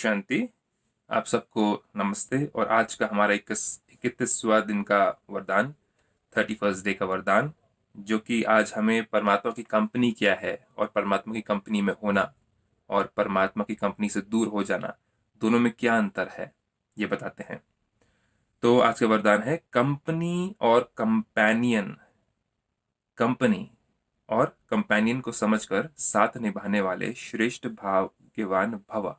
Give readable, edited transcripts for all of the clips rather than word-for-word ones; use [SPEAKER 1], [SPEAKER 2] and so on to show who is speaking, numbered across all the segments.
[SPEAKER 1] शांति। आप सबको नमस्ते। और आज का हमारा 21वां दिन का वरदान, 31st डे का वरदान, जो कि आज हमें परमात्मा की कंपनी क्या है और परमात्मा की कंपनी में होना और परमात्मा की कंपनी से दूर हो जाना, दोनों में क्या अंतर है ये बताते हैं। तो आज का वरदान है कंपनी और कंपेनियन। कंपनी और कंपेनियन को समझकर साथ निभाने वाले श्रेष्ठ भाग्यवान भव।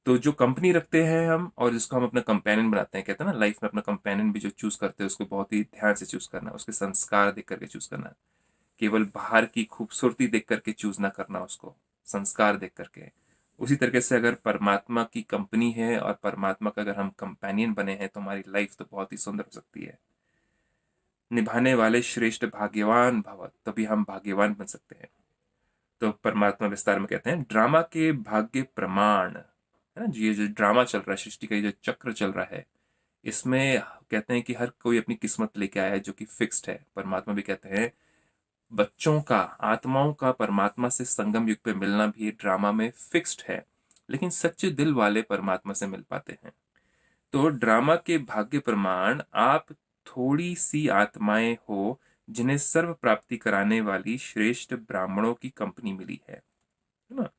[SPEAKER 1] तो जो कंपनी रखते हैं हम और जिसको हम अपना कंपेनियन बनाते हैं, कहते हैं ना, लाइफ में अपना कंपेनियन भी जो चूज करते हैं उसको बहुत ही ध्यान से चूज करना, उसके संस्कार देख करके चूज करना। केवल बाहर की खूबसूरती देख करके चूज ना करना, उसको संस्कार देख करके। उसी तरीके से अगर परमात्मा की कंपनी है और परमात्मा का अगर हम कंपेनियन बने हैं तो हमारी लाइफ तो बहुत ही सुंदर हो सकती है। निभाने वाले श्रेष्ठ भाग्यवान भव, तभी हम भाग्यवान बन सकते हैं। तो परमात्मा विस्तार में कहते हैं, ड्रामा के भाग्य प्रमाण, है ना, ये जो ड्रामा चल रहा है, सृष्टि का ये जो चक्र चल रहा है, इसमें कहते हैं कि हर कोई अपनी किस्मत लेके आया है जो कि फिक्स्ड है। परमात्मा भी कहते हैं बच्चों का, आत्माओं का परमात्मा से संगम युग पे मिलना भी ड्रामा में फिक्स्ड है, लेकिन सच्चे दिल वाले परमात्मा से मिल पाते हैं। तो ड्रामा के भाग्य प्रमाण, आप थोड़ी सी आत्माएं हो जिन्हें सर्व प्राप्ति कराने वाली श्रेष्ठ ब्राह्मणों की कंपनी मिली है ना।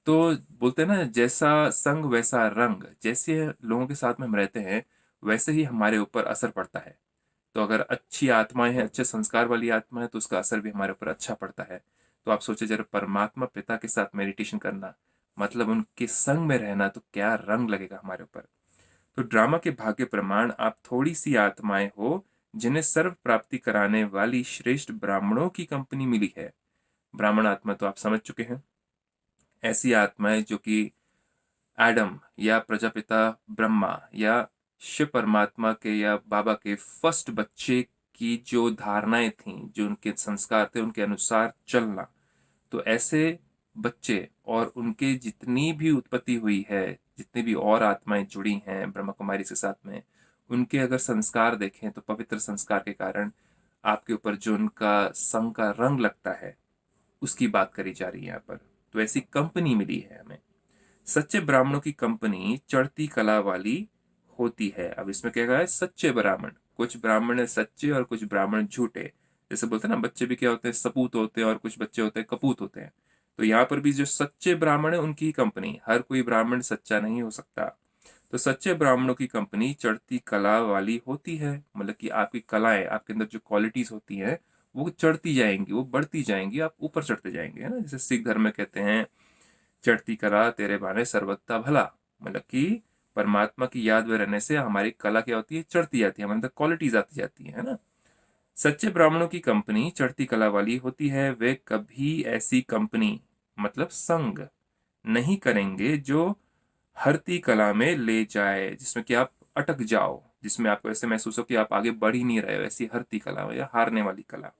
[SPEAKER 1] तो बोलते हैं ना, जैसा संग वैसा रंग, जैसे लोगों के साथ में हम रहते हैं वैसे ही हमारे ऊपर असर पड़ता है। तो अगर अच्छी आत्माएं हैं, अच्छे संस्कार वाली आत्मा है, तो उसका असर भी हमारे ऊपर अच्छा पड़ता है। तो आप सोचे, जरा परमात्मा पिता के साथ मेडिटेशन करना, मतलब उनके संग में रहना, तो क्या रंग लगेगा हमारे ऊपर। तो ड्रामा के भाग्य प्रमाण, आप थोड़ी सी आत्माएं हो जिन्हें सर्व प्राप्ति कराने वाली श्रेष्ठ ब्राह्मणों की कंपनी मिली है। ब्राह्मण आत्मा तो आप समझ चुके हैं, ऐसी आत्माएं जो कि एडम या प्रजापिता ब्रह्मा या शिव परमात्मा के या बाबा के फर्स्ट बच्चे की जो धारणाएं थीं, जो उनके संस्कार थे, उनके अनुसार चलना। तो ऐसे बच्चे और उनके जितनी भी उत्पत्ति हुई है, जितनी भी और आत्माएं जुड़ी हैं ब्रह्मा कुमारी के साथ में, उनके अगर संस्कार देखें तो पवित्र संस्कार के कारण आपके ऊपर जो उनका संग का रंग लगता है, उसकी बात करी जा रही है यहाँ पर। तो ऐसी कंपनी मिली है हमें। सच्चे ब्राह्मणों की कंपनी चढ़ती कला वाली होती है। अब इसमें क्या कहा है, सच्चे ब्राह्मण, कुछ ब्राह्मण है सच्चे और कुछ ब्राह्मण झूठे। जैसे बोलते हैं ना, बच्चे भी क्या होते हैं, सपूत होते हैं, और कुछ बच्चे होते हैं कपूत होते हैं। तो यहाँ पर भी जो सच्चे ब्राह्मण है उनकी ही कंपनी, हर कोई ब्राह्मण सच्चा नहीं हो सकता। तो सच्चे ब्राह्मणों की कंपनी चढ़ती कला वाली होती है, मतलब कि आपकी कलाएं, आपके अंदर जो क्वालिटीज होती हैं वो चढ़ती जाएंगी, वो बढ़ती जाएंगी, आप ऊपर चढ़ते जाएंगे, है ना। जैसे सिख धर्म में कहते हैं, चढ़ती कला तेरे बाने सर्वथा भला, मतलब कि परमात्मा की याद में रहने से हमारी कला क्या होती है, चढ़ती जाती है, हमारे अंदर क्वालिटीज आती जाती है ना। सच्चे ब्राह्मणों की कंपनी चढ़ती कला वाली होती है। वे कभी ऐसी कंपनी, मतलब संग, नहीं करेंगे जो हरती कला में ले जाए, जिसमें कि आप अटक जाओ, जिसमें आपको ऐसे महसूस हो कि आप आगे बढ़ ही नहीं रहे हो, ऐसी हरती कला या हारने वाली कला।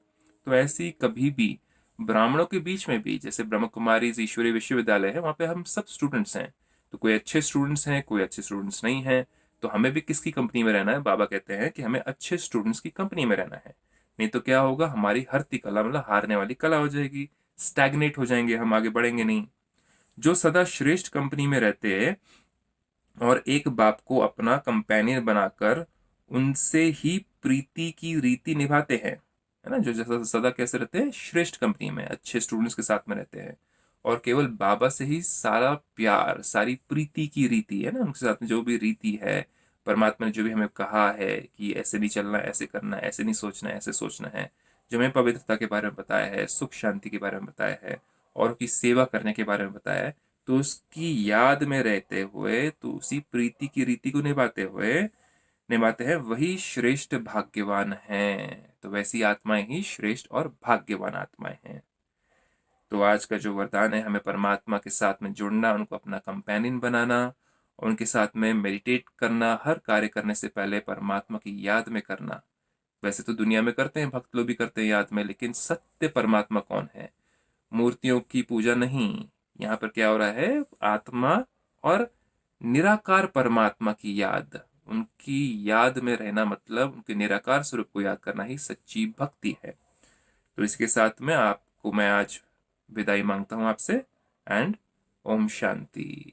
[SPEAKER 1] तो ऐसी कभी भी ब्राह्मणों के बीच में भी, जैसे ब्रह्म कुमारी ईश्वरीय विश्वविद्यालय है, वहाँ पे हम सब स्टूडेंट्स हैं। तो कोई अच्छे स्टूडेंट्स हैं, कोई अच्छे स्टूडेंट्स नहीं हैं। तो हमें भी किसकी कंपनी में रहना है, बाबा कहते हैं कि हमें अच्छे स्टूडेंट्स की कंपनी में रहना है। नहीं तो क्या होगा, हमारी हरती कला मतलब हारने वाली कला हो जाएगी, स्टैग्नेट हो जाएंगे, हम आगे बढ़ेंगे नहीं। जो सदा श्रेष्ठ कंपनी में रहते हैं और एक बाप को अपना कंपेनियन बनाकर उनसे ही प्रीति की रीति निभाते हैं, है ना, जो जैसा सदा कैसे रहते हैं, श्रेष्ठ कंपनी में अच्छे स्टूडेंट्स के साथ में रहते हैं, और केवल बाबा से ही सारा प्यार, सारी प्रीति की रीति, है ना, उनके साथ में जो भी रीति है, परमात्मा ने जो भी हमें कहा है कि ऐसे नहीं चलना, ऐसे करना, ऐसे नहीं सोचना, ऐसे सोचना है, जो हमें पवित्रता के बारे में बताया है, सुख शांति के बारे में बताया है, और उसकी सेवा करने के बारे में बताया है, तो उसकी याद में रहते हुए, तो उसी प्रीति की रीति को निभाते हैं, वही श्रेष्ठ भाग्यवान हैं। तो वैसी आत्माएं ही श्रेष्ठ और भाग्यवान आत्माएं हैं। तो आज का जो वरदान है, हमें परमात्मा के साथ में जुड़ना, उनको अपना कंपेनियन बनाना, और उनके साथ में मेडिटेट करना, हर कार्य करने से पहले परमात्मा की याद में करना। वैसे तो दुनिया में करते हैं, भक्त लोग भी करते हैं याद में, लेकिन सत्य परमात्मा कौन है, मूर्तियों की पूजा नहीं। यहाँ पर क्या हो रहा है, आत्मा और निराकार परमात्मा की याद, उनकी याद में रहना, मतलब उनके निराकार स्वरूप को याद करना ही सच्ची भक्ति है। तो इसके साथ में आपको मैं आज विदाई मांगता हूँ आपसे। एंड ओम शांति।